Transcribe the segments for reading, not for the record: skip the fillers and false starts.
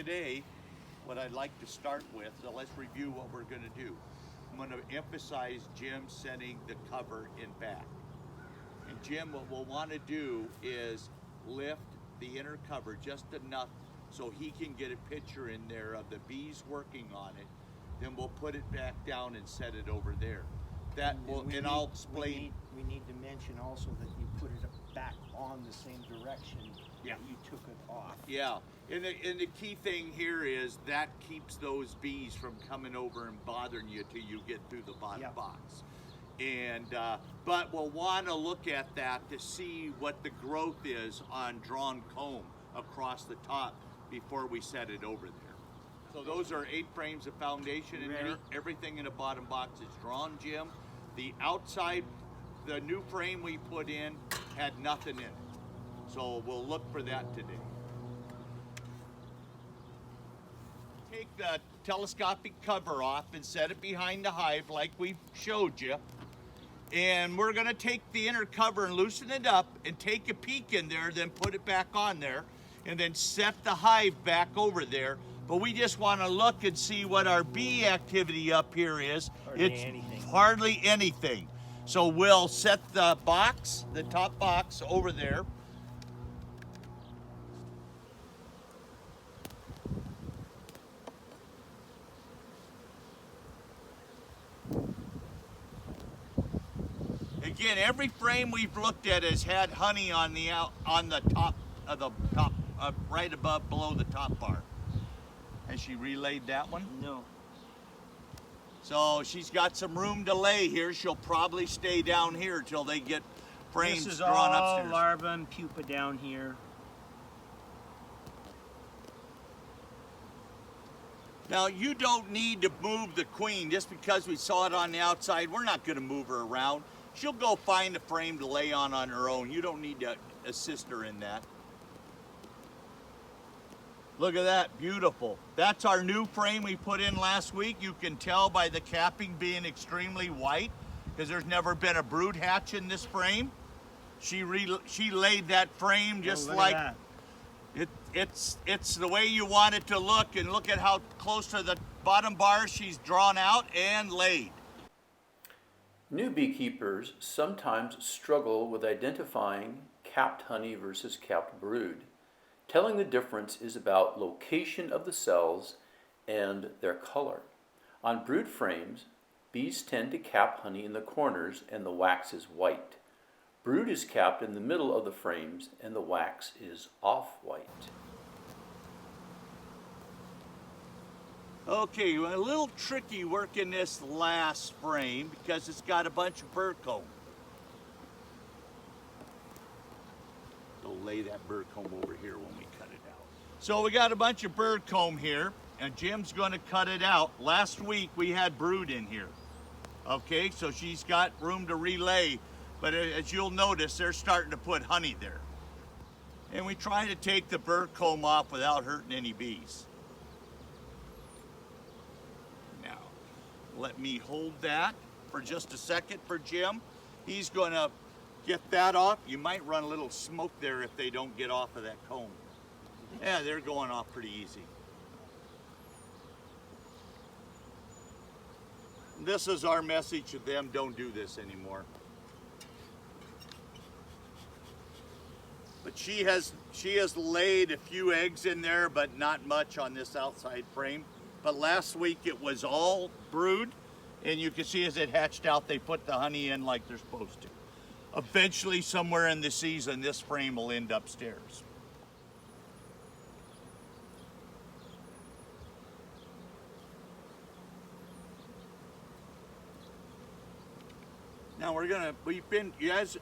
today, what I'd like to start with, so let's review what we're going to do. I'm going to emphasize Jim setting the cover in back. And Jim, what we'll want to do is lift the inner cover just enough so he can get a picture in there of the bees working on it. Then we'll put it back down and set it over there. That will, and I'll explain. We need to mention also that you put it back on the same direction that you took it off. Yeah, and the key thing here is that keeps those bees from coming over and bothering you till you get through the bottom box. And but we'll want to look at that to see what the growth is on drawn comb across the top before we set it over there. So those are 8 frames of foundation in there. Everything in the bottom box is drawn, Jim. The outside, the new frame we put in had nothing in it. So we'll look for that today. Take the telescopic cover off and set it behind the hive like we showed you. And we're gonna take the inner cover and loosen it up and take a peek in there, then put it back on there, and then set the hive back over there. But we just wanna look and see what our bee activity up here is. Hardly anything. So we'll set the box, the top box over there. Again, every frame we've looked at has had honey on the top of the top, right above, below the top bar. Has she relayed that one? No. So she's got some room to lay here. She'll probably stay down here till they get frames drawn upstairs. This is all larva and pupa down here. Now, you don't need to move the queen just because we saw it on the outside. We're not going to move her around. She'll go find a frame to lay on her own. You don't need to assist her in that. Look at that, beautiful. That's our new frame we put in last week. You can tell by the capping being extremely white because there's never been a brood hatch in this frame. She laid that frame just like it's the way you want it to look, and look at how close to the bottom bar she's drawn out and laid. New beekeepers sometimes struggle with identifying capped honey versus capped brood. Telling the difference is about location of the cells and their color. On brood frames, bees tend to cap honey in the corners and the wax is white. Brood is capped in the middle of the frames and the wax is off-white. Okay, a little tricky working this last frame because it's got a bunch of burr comb. We'll lay that burr comb over here when we cut it out. So we got a bunch of burr comb here, and Jim's going to cut it out. Last week we had brood in here. Okay, so she's got room to relay, but as you'll notice, they're starting to put honey there. And we try to take the burr comb off without hurting any bees. Now, let me hold that for just a second for Jim. He's going to get that off. You might run a little smoke there if they don't get off of that comb. Yeah, they're going off pretty easy. This is our message to them: don't do this anymore. But she has laid a few eggs in there, but not much on this outside frame. But last week it was all brood, and you can see as it hatched out, they put the honey in like they're supposed to. Eventually, somewhere in the season, this frame will end upstairs. Now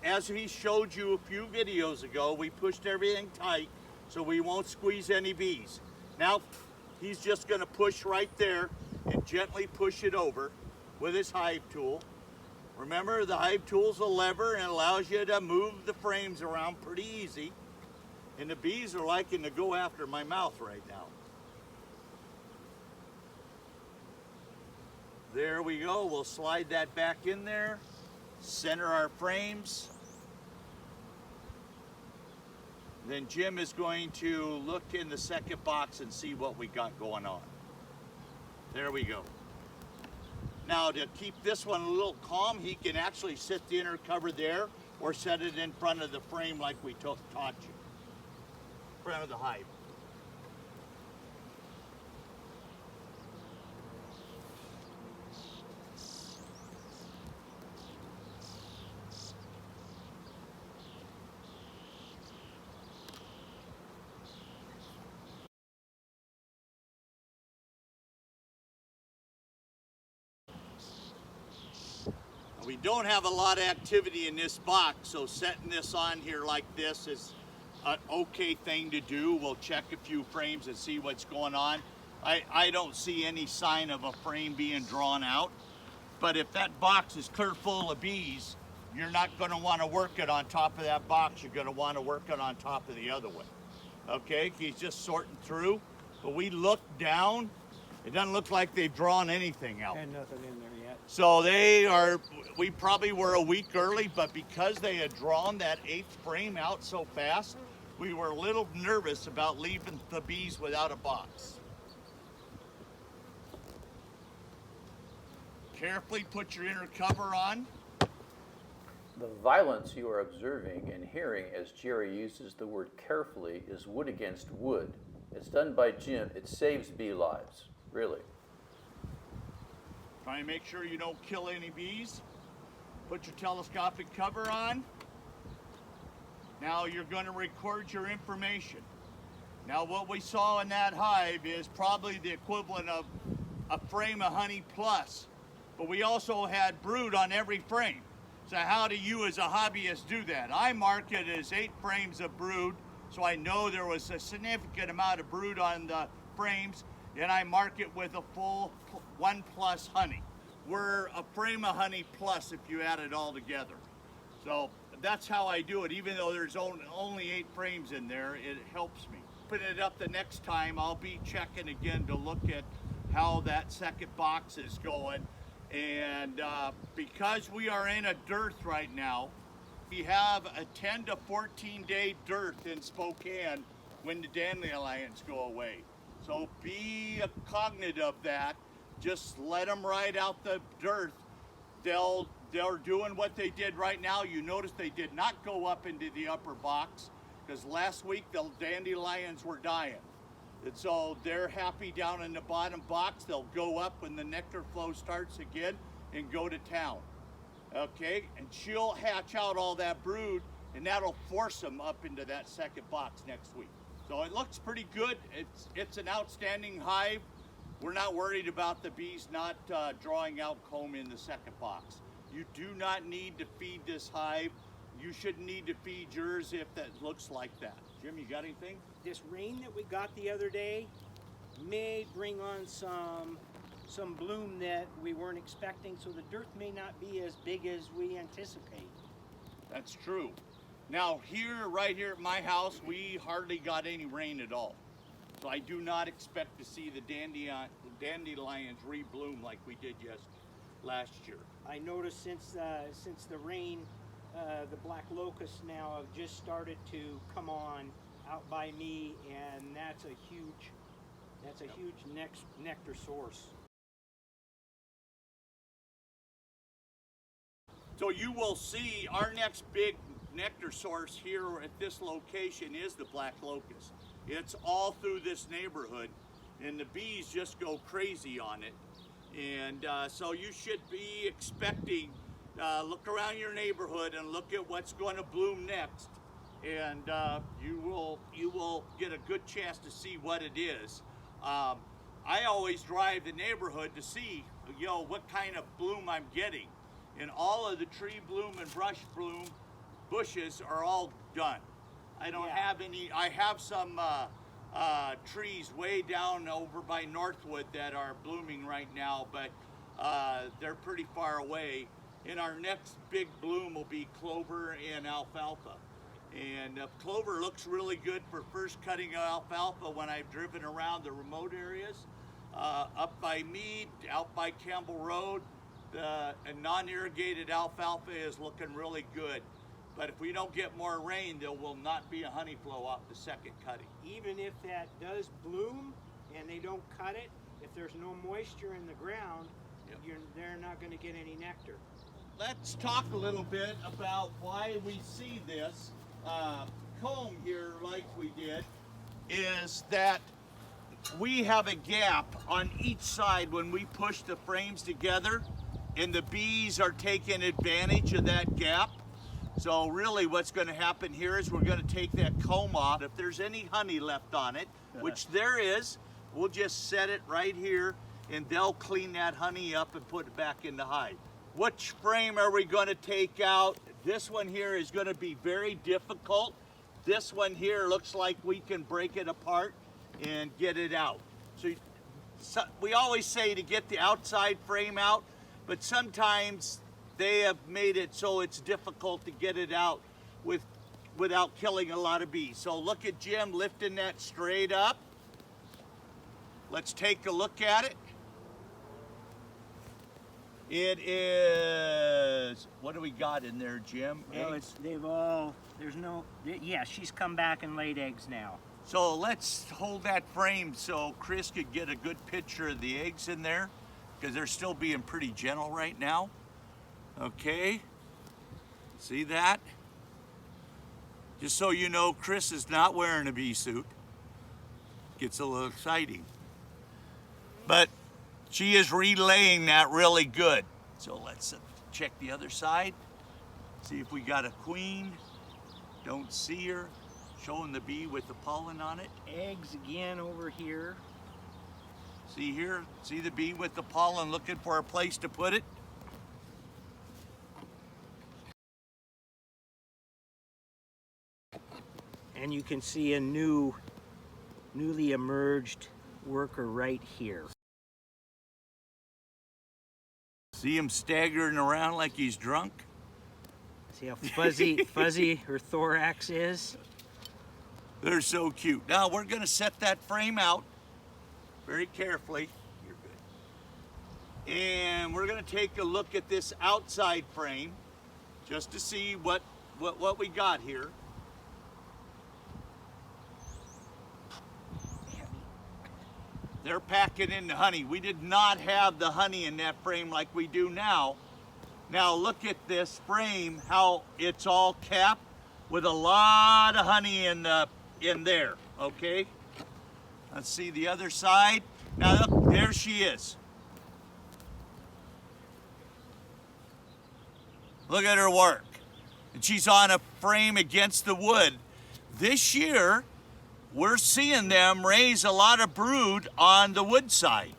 as he showed you a few videos ago, we pushed everything tight so we won't squeeze any bees. Now, he's just gonna push right there and gently push it over with his hive tool. Remember, the hive tool's a lever and allows you to move the frames around pretty easy. And the bees are liking to go after my mouth right now. There we go. We'll slide that back in there. Center our frames. Then Jim is going to look in the second box and see what we got going on. There we go. Now to keep this one a little calm, he can actually sit the inner cover there or set it in front of the frame like we taught you. Front of the hive. We don't have a lot of activity in this box, so setting this on here like this is an okay thing to do. We'll check a few frames and see what's going on. I don't see any sign of a frame being drawn out, but if that box is clear full of bees, you're not going to want to work it on top of that box. You're going to want to work it on top of the other one. Okay, he's just sorting through, but we look down, it doesn't look like they've drawn anything out. And nothing in there yet. So we probably were a week early, but because they had drawn that 8th frame out so fast, we were a little nervous about leaving the bees without a box. Carefully put your inner cover on. The violence you are observing and hearing as Jerry uses the word carefully is wood against wood. It's done by Jim. It saves bee lives, really. Try and make sure you don't kill any bees. Put your telescopic cover on. Now you're going to record your information. Now what we saw in that hive is probably the equivalent of a frame of honey plus, but we also had brood on every frame. So how do you as a hobbyist do that? I mark it as 8 frames of brood, so I know there was a significant amount of brood on the frames, and I mark it with a full 1+ honey. We're a frame of honey plus if you add it all together. So that's how I do it. Even though there's only 8 frames in there, it helps me. Put it up the next time, I'll be checking again to look at how that second box is going. And because we are in a dearth right now, we have a 10 to 14 day dearth in Spokane when the dandelions go away. So be cognizant of that. Just let them ride out the dearth. They're doing what they did right now. You notice they did not go up into the upper box because last week the dandelions were dying. And so they're happy down in the bottom box. They'll go up when the nectar flow starts again and go to town. Okay, and she'll hatch out all that brood and that'll force them up into that second box next week. So it looks pretty good. It's an outstanding hive. We're not worried about the bees not drawing out comb in the second box. You do not need to feed this hive. You shouldn't need to feed yours if that looks like that. Jim, you got anything? This rain that we got the other day may bring on some bloom that we weren't expecting, so the dearth may not be as big as we anticipate. That's true. Now right here at my house, we hardly got any rain at all. So I do not expect to see the dandelions rebloom like we did last year. I noticed since the rain, the black locusts now have just started to come on out by me, and that's a huge nectar source. So you will see our next big nectar source here at this location is the black locust. It's all through this neighborhood, and the bees just go crazy on it. And so you should be expecting, look around your neighborhood and look at what's going to bloom next, and you will get a good chance to see what it is. I always drive the neighborhood to see, what kind of bloom I'm getting. And all of the tree bloom and brush bloom bushes are all done. I don't have any. I have some trees way down over by Northwood that are blooming right now, but they're pretty far away. And our next big bloom will be clover and alfalfa. And clover looks really good for first cutting of alfalfa when I've driven around the remote areas. Up by Meade, out by Campbell Road, the non-irrigated alfalfa is looking really good. But if we don't get more rain, there will not be a honey flow off the second cutting. Even if that does bloom and they don't cut it, if there's no moisture in the ground, Yep. they're not going to get any nectar. Let's talk a little bit about why we see this comb here like we did, is that we have a gap on each side when we push the frames together, and the bees are taking advantage of that gap. So really what's going to happen here is we're going to take that comb off. If there's any honey left on it, which there is, we'll just set it right here and they'll clean that honey up and put it back in the hive. Which frame are we going to take out? This one here is going to be very difficult. This one here looks like we can break it apart and get it out. So we always say to get the outside frame out, but sometimes they have made it so it's difficult to get it out without killing a lot of bees. So look at Jim lifting that straight up. Let's take a look at it. It is, what do we got in there, Jim? Well, yeah, she's come back and laid eggs now. So let's hold that frame so Chris could get a good picture of the eggs in there, because they're still being pretty gentle right now. Okay, see that? Just so you know, Chris is not wearing a bee suit. Gets a little exciting. But she is relaying that really good. So let's check the other side. See if we got a queen. Don't see her. Showing the bee with the pollen on it. Eggs again over here. See here? See the bee with the pollen looking for a place to put it? And you can see a newly emerged worker right here. See him staggering around like he's drunk? See how fuzzy her thorax is? They're so cute. Now we're gonna set that frame out very carefully. You're good. And we're gonna take a look at this outside frame just to see what we got here. They're packing in the honey. We did not have the honey in that frame like we do now. Now look at this frame, how it's all capped with a lot of honey in there, okay? Let's see the other side. Now look, there she is. Look at her work. And she's on a frame against the wood. This year, we're seeing them raise a lot of brood on the wood side.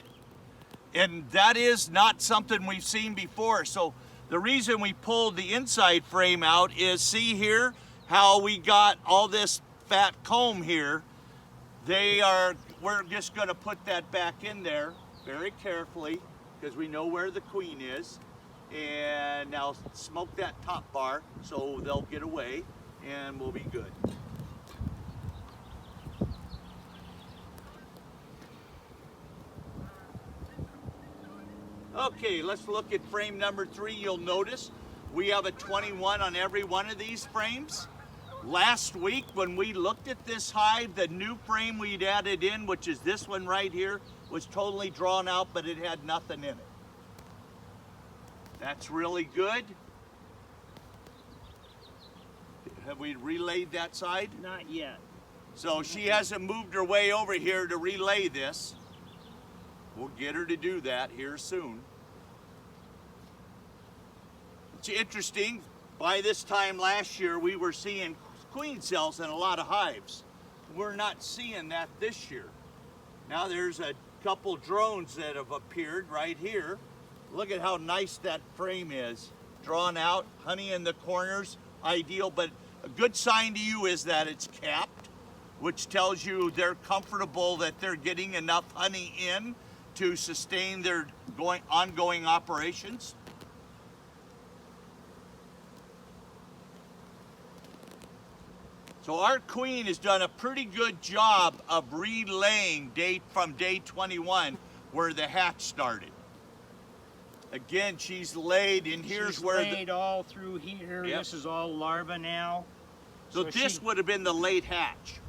And that is not something we've seen before. So the reason we pulled the inside frame out is, see here how we got all this fat comb here. We're just gonna put that back in there very carefully because we know where the queen is. And now smoke that top bar so they'll get away and we'll be good. Okay, let's look at frame number 3. You'll notice we have a 21 on every one of these frames. Last week when we looked at this hive, the new frame we'd added in, which is this one right here, was totally drawn out, but it had nothing in it. That's really good. Have we relayed that side? Not yet. So she hasn't moved her way over here to relay this. We'll get her to do that here soon. It's interesting, by this time last year we were seeing queen cells in a lot of hives. We're not seeing that this year. Now there's a couple drones that have appeared right here. Look at how nice that frame is. Drawn out, honey in the corners, ideal, but a good sign to you is that it's capped, which tells you they're comfortable that they're getting enough honey in to sustain their ongoing operations. So our queen has done a pretty good job of relaying from day 21 where the hatch started. Again, she's laid, and here's She's where laid all through here. Yep. This is all larva now. so this she- would have been the late hatch.